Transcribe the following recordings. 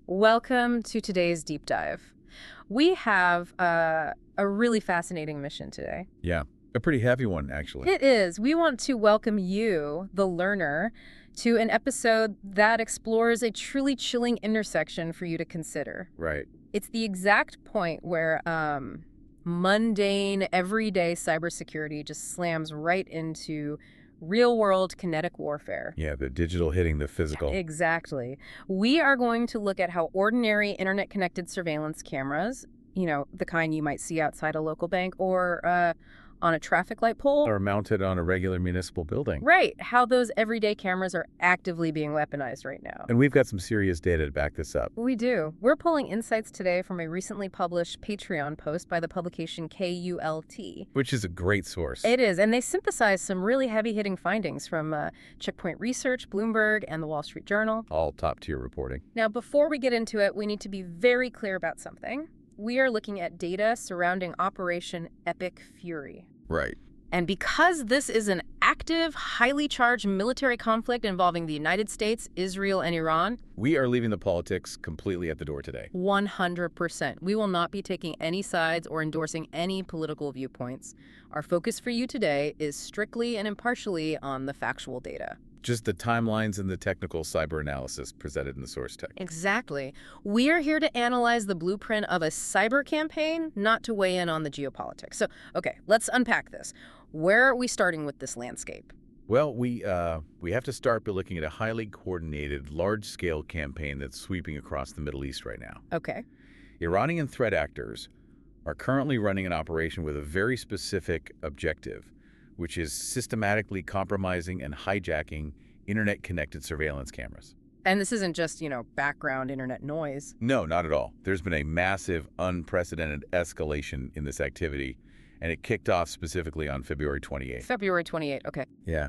Welcome to today's deep dive. We have a really fascinating mission today. Yeah, a pretty heavy one, actually. It is. We want to welcome you, the learner, to an episode that explores a truly chilling intersection for you to consider. Right. It's the exact point where mundane, everyday cybersecurity just slams right into real-world kinetic warfare. Yeah, the digital hitting the physical. Exactly. We are going to look at how ordinary internet-connected surveillance cameras, the kind you might see outside a local bank or on a traffic light pole. Or mounted on a regular municipal building. Right. How those everyday cameras are actively being weaponized right now. And we've got some serious data to back this up. We do. We're pulling insights today from a recently published Patreon post by the publication KULT. Which is a great source. It is, and they synthesized some really heavy-hitting findings from Checkpoint Research, Bloomberg, and the Wall Street Journal. All top-tier reporting. Now, before we get into it, we need to be very clear about something. We are looking at data surrounding Operation Epic Fury. Right. And because this is an active, highly charged military conflict involving the United States, Israel, and Iran, we are leaving the politics completely at the door today. 100%. We will not be taking any sides or endorsing any political viewpoints. Our focus for you today is strictly and impartially on the factual data. Just the timelines and the technical cyber analysis presented in the source text. Exactly. We are here to analyze the blueprint of a cyber campaign, not to weigh in on the geopolitics. So, okay, let's unpack this. Where are we starting with this landscape? Well, we have to start by looking at a highly coordinated, large-scale campaign that's sweeping across the Middle East right now. Okay. Iranian threat actors are currently running an operation with a very specific objective, which is systematically compromising and hijacking internet-connected surveillance cameras. And this isn't just, background internet noise. No, not at all. There's been a massive, unprecedented escalation in this activity, and it kicked off specifically on February 28th. February 28th, okay. Yeah.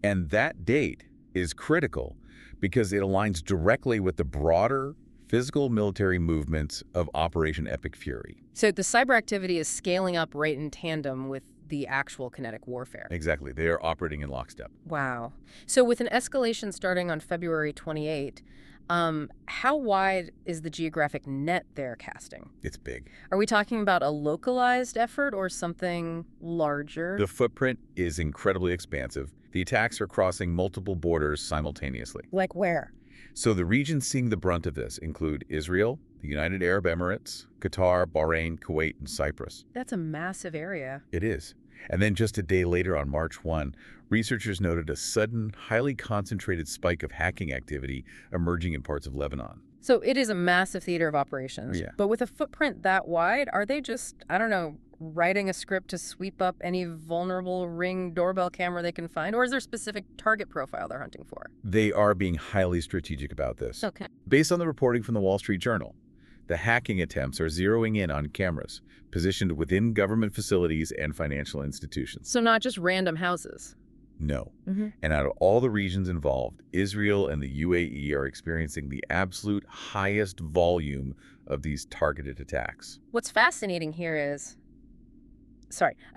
And that date is critical because it aligns directly with the broader physical military movements of Operation Epic Fury. So the cyber activity is scaling up right in tandem with the actual kinetic warfare. Exactly. They are operating in lockstep. Wow. So with an escalation starting on February 28, how wide is the geographic net they're casting? It's big. Are we talking about a localized effort or something larger? The footprint is incredibly expansive. The attacks are crossing multiple borders simultaneously. Like where? So the regions seeing the brunt of this include Israel, the United Arab Emirates, Qatar, Bahrain, Kuwait, and Cyprus. That's a massive area. It is. And then just a day later on March 1, researchers noted a sudden, highly concentrated spike of hacking activity emerging in parts of Lebanon. So it is a massive theater of operations. Yeah. But with a footprint that wide, are they just, writing a script to sweep up any vulnerable Ring doorbell camera they can find? Or is there a specific target profile they're hunting for? They are being highly strategic about this. Okay. Based on the reporting from the Wall Street Journal, the hacking attempts are zeroing in on cameras positioned within government facilities and financial institutions. So not just random houses. No. Mm-hmm. And out of all the regions involved, Israel and the UAE are experiencing the absolute highest volume of these targeted attacks. What's fascinating here is,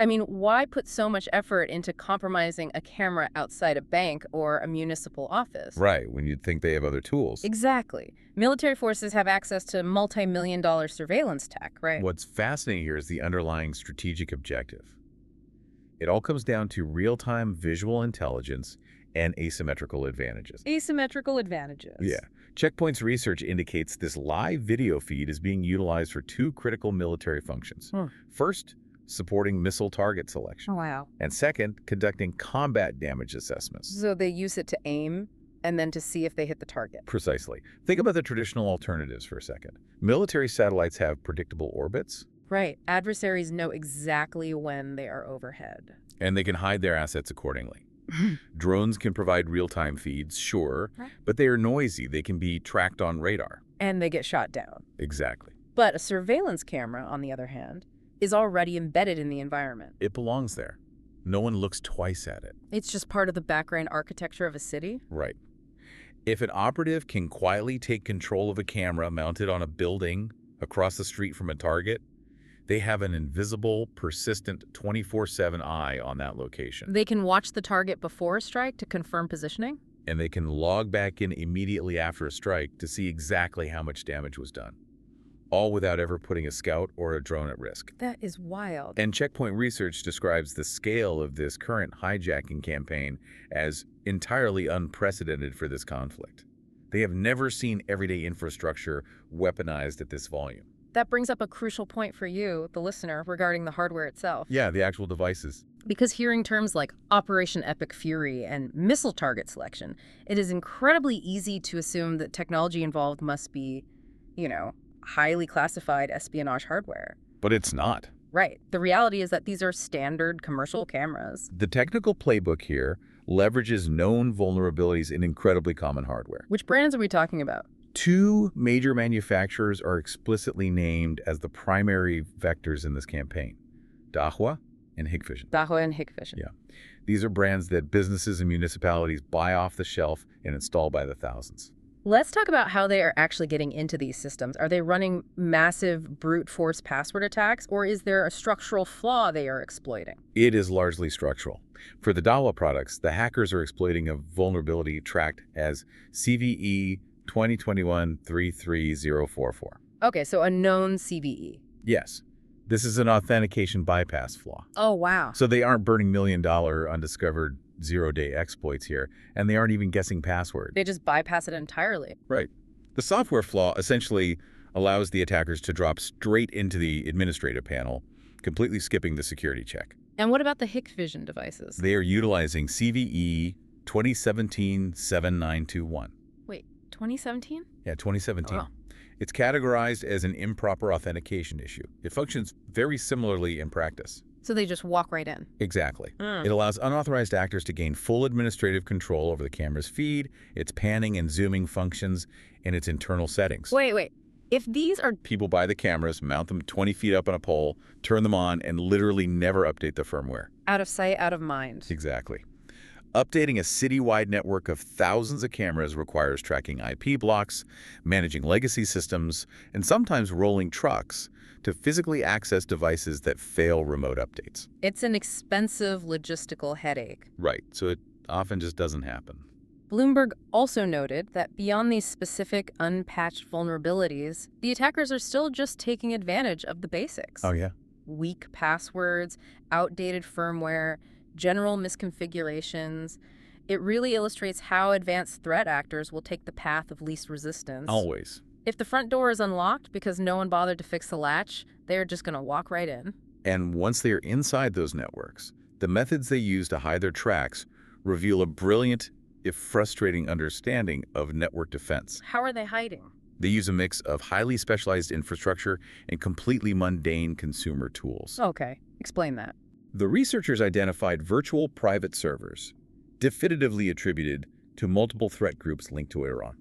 why put so much effort into compromising a camera outside a bank or a municipal office? Right, when you'd think they have other tools. Exactly. Military forces have access to multi-million-dollar surveillance tech, right? What's fascinating here is the underlying strategic objective. It all comes down to real-time visual intelligence and asymmetrical advantages. Asymmetrical advantages. Yeah. Checkpoint's research indicates this live video feed is being utilized for two critical military functions. First, supporting missile target selection. Oh, wow. And second, conducting combat damage assessments. So they use it to aim and then to see if they hit the target. Precisely. Think about the traditional alternatives for a second. Military satellites have predictable orbits. Right. Adversaries know exactly when they are overhead. And they can hide their assets accordingly. Drones can provide real-time feeds, sure, but they are noisy. They can be tracked on radar. And they get shot down. Exactly. But a surveillance camera, on the other hand, is already embedded in the environment. It belongs there. No one looks twice at it. It's just part of the background architecture of a city? Right. If an operative can quietly take control of a camera mounted on a building across the street from a target, they have an invisible, persistent 24/7 eye on that location. They can watch the target before a strike to confirm positioning? And they can log back in immediately after a strike to see exactly how much damage was done, all without ever putting a scout or a drone at risk. That is wild. And Checkpoint Research describes the scale of this current hijacking campaign as entirely unprecedented for this conflict. They have never seen everyday infrastructure weaponized at this volume. That brings up a crucial point for you, the listener, regarding the hardware itself. Yeah, the actual devices. Because hearing terms like Operation Epic Fury and missile target selection, it is incredibly easy to assume that technology involved must be, highly classified espionage hardware. But it's not. Right. The reality is that these are standard commercial cameras. The technical playbook here leverages known vulnerabilities in incredibly common hardware. Which brands are we talking about? 2 major manufacturers are explicitly named as the primary vectors in this campaign: Dahua and Hikvision. Dahua and Hikvision. Yeah. These are brands that businesses and municipalities buy off the shelf and install by the thousands. Let's talk about how they are actually getting into these systems. Are they running massive brute force password attacks, or is there a structural flaw they are exploiting? It is largely structural. For the Dahua products, the hackers are exploiting a vulnerability tracked as CVE 2021-33044. Okay, so a known CVE. Yes. This is an authentication bypass flaw. Oh, wow. So they aren't burning million-dollar undiscovered zero-day exploits here, and they aren't even guessing password. They just bypass it entirely. Right. The software flaw essentially allows the attackers to drop straight into the administrative panel, completely skipping the security check. And what about the Hikvision devices? They are utilizing CVE 2017-7921. Wait, 2017? Yeah, 2017. Oh. It's categorized as an improper authentication issue. It functions very similarly in practice. So they just walk right in. Exactly. It allows unauthorized actors to gain full administrative control over the camera's feed, its panning and zooming functions, and its internal settings. Wait. If these are... People buy the cameras, mount them 20 feet up on a pole, turn them on, and literally never update the firmware. Out of sight, out of mind. Exactly. Updating a citywide network of thousands of cameras requires tracking IP blocks, managing legacy systems, and sometimes rolling trucks to physically access devices that fail remote updates. It's an expensive logistical headache. Right, so it often just doesn't happen. Bloomberg also noted that beyond these specific unpatched vulnerabilities, the attackers are still just taking advantage of the basics. Oh, yeah? Weak passwords, outdated firmware, general misconfigurations. It really illustrates how advanced threat actors will take the path of least resistance. Always. If the front door is unlocked because no one bothered to fix the latch, they're just going to walk right in. And once they are inside those networks, the methods they use to hide their tracks reveal a brilliant, if frustrating, understanding of network defense. How are they hiding? They use a mix of highly specialized infrastructure and completely mundane consumer tools. Okay, explain that. The researchers identified virtual private servers, definitively attributed to multiple threat groups linked to Iran.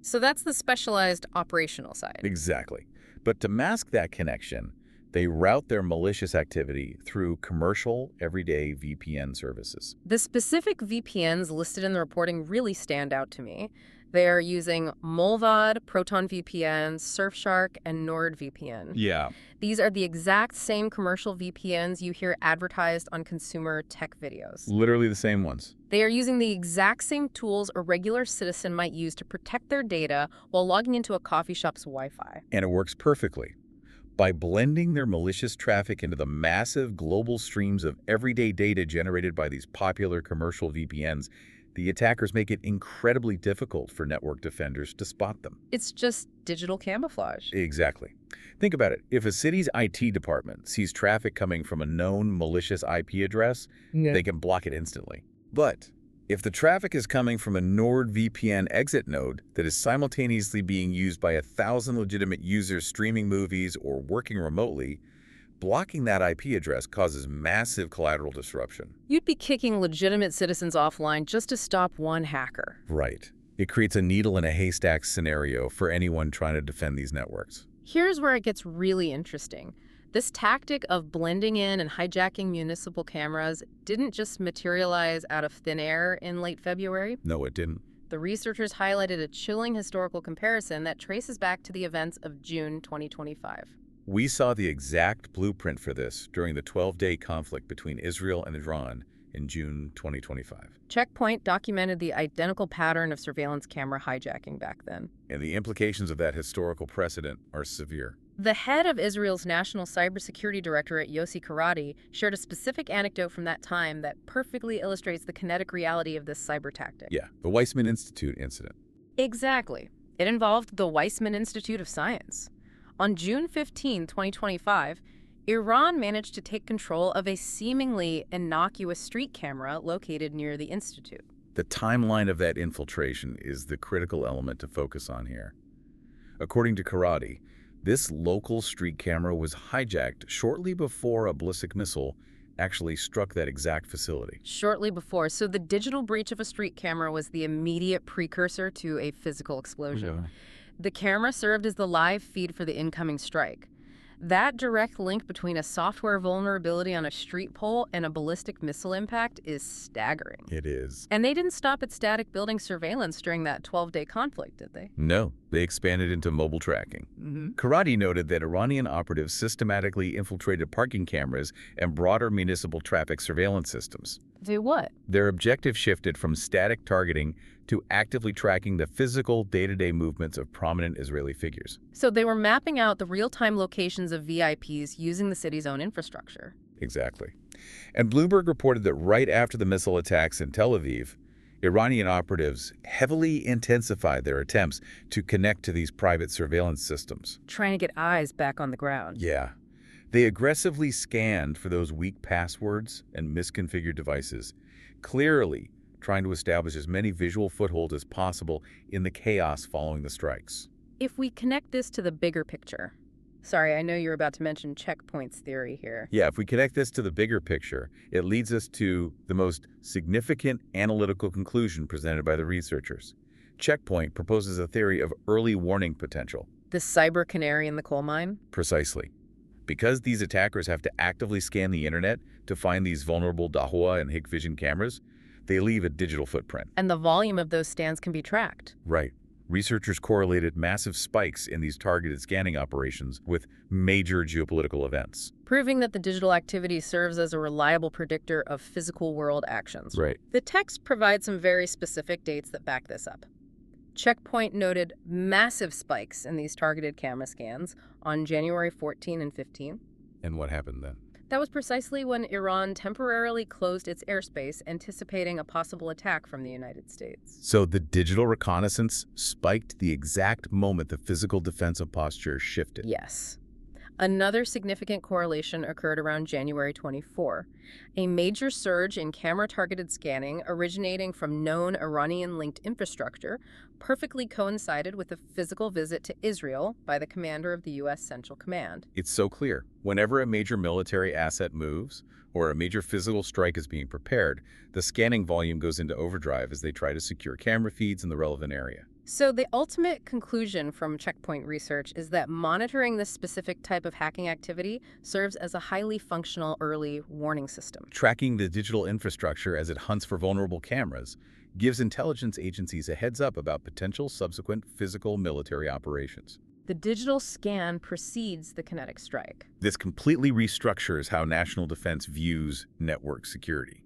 So that's the specialized operational side. Exactly. But to mask that connection, they route their malicious activity through commercial, everyday VPN services. The specific VPNs listed in the reporting really stand out to me. They are using Mullvad, Proton VPN, Surfshark, and NordVPN. Yeah. These are the exact same commercial VPNs you hear advertised on consumer tech videos. Literally the same ones. They are using the exact same tools a regular citizen might use to protect their data while logging into a coffee shop's Wi-Fi. And it works perfectly. By blending their malicious traffic into the massive global streams of everyday data generated by these popular commercial VPNs, the attackers make it incredibly difficult for network defenders to spot them. It's just digital camouflage. Exactly. Think about it. If a city's IT department sees traffic coming from a known malicious IP address, they can block it instantly. But if the traffic is coming from a NordVPN exit node that is simultaneously being used by 1,000 legitimate users streaming movies or working remotely, blocking that IP address causes massive collateral disruption. You'd be kicking legitimate citizens offline just to stop one hacker. Right. It creates a needle in a haystack scenario for anyone trying to defend these networks. Here's where it gets really interesting. This tactic of blending in and hijacking municipal cameras didn't just materialize out of thin air in late February. No, it didn't. The researchers highlighted a chilling historical comparison that traces back to the events of June 2025. We saw the exact blueprint for this during the 12-day conflict between Israel and Iran in June 2025. Checkpoint documented the identical pattern of surveillance camera hijacking back then. And the implications of that historical precedent are severe. The head of Israel's National Cybersecurity Directorate, Yossi Karadi, shared a specific anecdote from that time that perfectly illustrates the kinetic reality of this cyber tactic. Yeah, the Weizmann Institute incident. Exactly. It involved the Weizmann Institute of Science. On June 15, 2025, Iran managed to take control of a seemingly innocuous street camera located near the institute. The timeline of that infiltration is the critical element to focus on here. According to Karadi, this local street camera was hijacked shortly before a ballistic missile actually struck that exact facility. Shortly before, so the digital breach of a street camera was the immediate precursor to a physical explosion. Yeah. The camera served as the live feed for the incoming strike. That direct link between a software vulnerability on a street pole and a ballistic missile impact is staggering. It is. And they didn't stop at static building surveillance during that 12-day conflict, did they? No, they expanded into mobile tracking. Karadi noted that Iranian operatives systematically infiltrated parking cameras and broader municipal traffic surveillance systems. Do what? Their objective shifted from static targeting to actively tracking the physical day-to-day movements of prominent Israeli figures. So they were mapping out the real-time locations of VIPs using the city's own infrastructure. Exactly. And Bloomberg reported that right after the missile attacks in Tel Aviv, Iranian operatives heavily intensified their attempts to connect to these private surveillance systems. Trying to get eyes back on the ground. Yeah. They aggressively scanned for those weak passwords and misconfigured devices, clearly trying to establish as many visual footholds as possible in the chaos following the strikes. If we connect this to the bigger picture. Sorry, I know you're about to mention checkpoints theory here. Yeah, if we connect this to the bigger picture, it leads us to the most significant analytical conclusion presented by the researchers. Checkpoint proposes a theory of early warning potential. The cyber canary in the coal mine? Precisely. Because these attackers have to actively scan the internet to find these vulnerable Dahua and Hikvision cameras, they leave a digital footprint. And the volume of those scans can be tracked. Right. Researchers correlated massive spikes in these targeted scanning operations with major geopolitical events. Proving that the digital activity serves as a reliable predictor of physical world actions. Right. The text provides some very specific dates that back this up. Checkpoint noted massive spikes in these targeted camera scans on January 14 and 15. And what happened then? That was precisely when Iran temporarily closed its airspace, anticipating a possible attack from the United States. So the digital reconnaissance spiked the exact moment the physical defensive posture shifted. Yes. Another significant correlation occurred around January 24. A major surge in camera-targeted scanning originating from known Iranian-linked infrastructure perfectly coincided with a physical visit to Israel by the commander of the U.S. Central Command. It's so clear. Whenever a major military asset moves or a major physical strike is being prepared, the scanning volume goes into overdrive as they try to secure camera feeds in the relevant area. So the ultimate conclusion from Checkpoint research is that monitoring this specific type of hacking activity serves as a highly functional early warning system. Tracking the digital infrastructure as it hunts for vulnerable cameras gives intelligence agencies a heads up about potential subsequent physical military operations. The digital scan precedes the kinetic strike. This completely restructures how national defense views network security.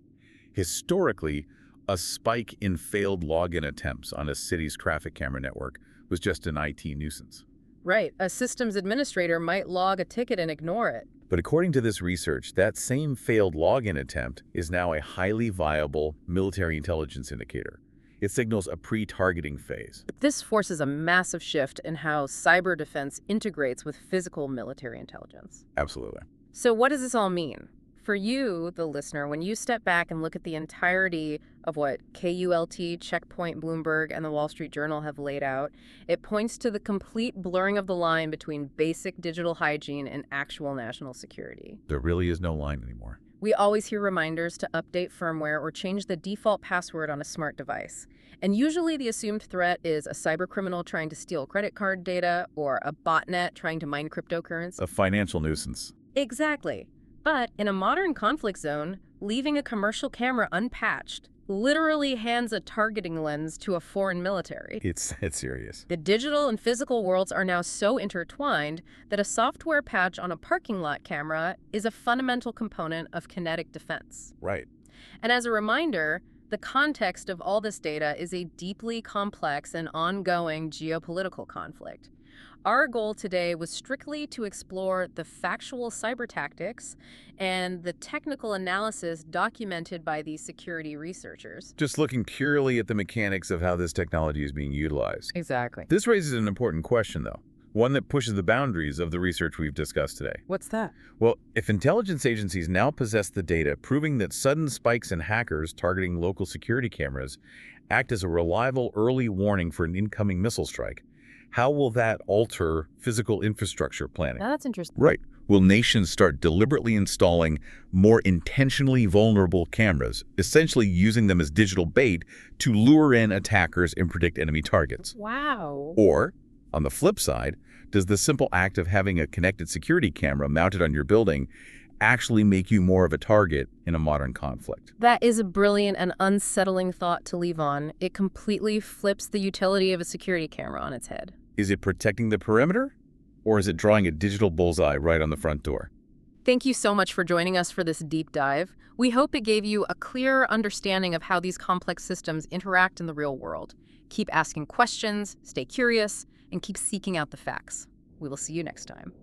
Historically, a spike in failed login attempts on a city's traffic camera network was just an IT nuisance. Right. A systems administrator might log a ticket and ignore it. But according to this research, that same failed login attempt is now a highly viable military intelligence indicator. It signals a pre-targeting phase. This forces a massive shift in how cyber defense integrates with physical military intelligence. Absolutely. So what does this all mean? For you, the listener, when you step back and look at the entirety of what KULT, Checkpoint, Bloomberg, and the Wall Street Journal have laid out, it points to the complete blurring of the line between basic digital hygiene and actual national security. There really is no line anymore. We always hear reminders to update firmware or change the default password on a smart device. And usually the assumed threat is a cybercriminal trying to steal credit card data or a botnet trying to mine cryptocurrency. A financial nuisance. Exactly. But in a modern conflict zone, leaving a commercial camera unpatched literally hands a targeting lens to a foreign military. It's serious. The digital and physical worlds are now so intertwined that a software patch on a parking lot camera is a fundamental component of kinetic defense. Right. And as a reminder, the context of all this data is a deeply complex and ongoing geopolitical conflict. Our goal today was strictly to explore the factual cyber tactics and the technical analysis documented by these security researchers. Just looking purely at the mechanics of how this technology is being utilized. Exactly. This raises an important question, though, one that pushes the boundaries of the research we've discussed today. What's that? Well, if intelligence agencies now possess the data proving that sudden spikes in hackers targeting local security cameras act as a reliable early warning for an incoming missile strike, how will that alter physical infrastructure planning? Now that's interesting. Right. Will nations start deliberately installing more intentionally vulnerable cameras, essentially using them as digital bait to lure in attackers and predict enemy targets? Wow. Or, on the flip side, does the simple act of having a connected security camera mounted on your building actually make you more of a target in a modern conflict? That is a brilliant and unsettling thought to leave on. It completely flips the utility of a security camera on its head. Is it protecting the perimeter? Or is it drawing a digital bullseye right on the front door? Thank you so much for joining us for this deep dive. We hope it gave you a clearer understanding of how these complex systems interact in the real world. Keep asking questions, stay curious, and keep seeking out the facts. We will see you next time.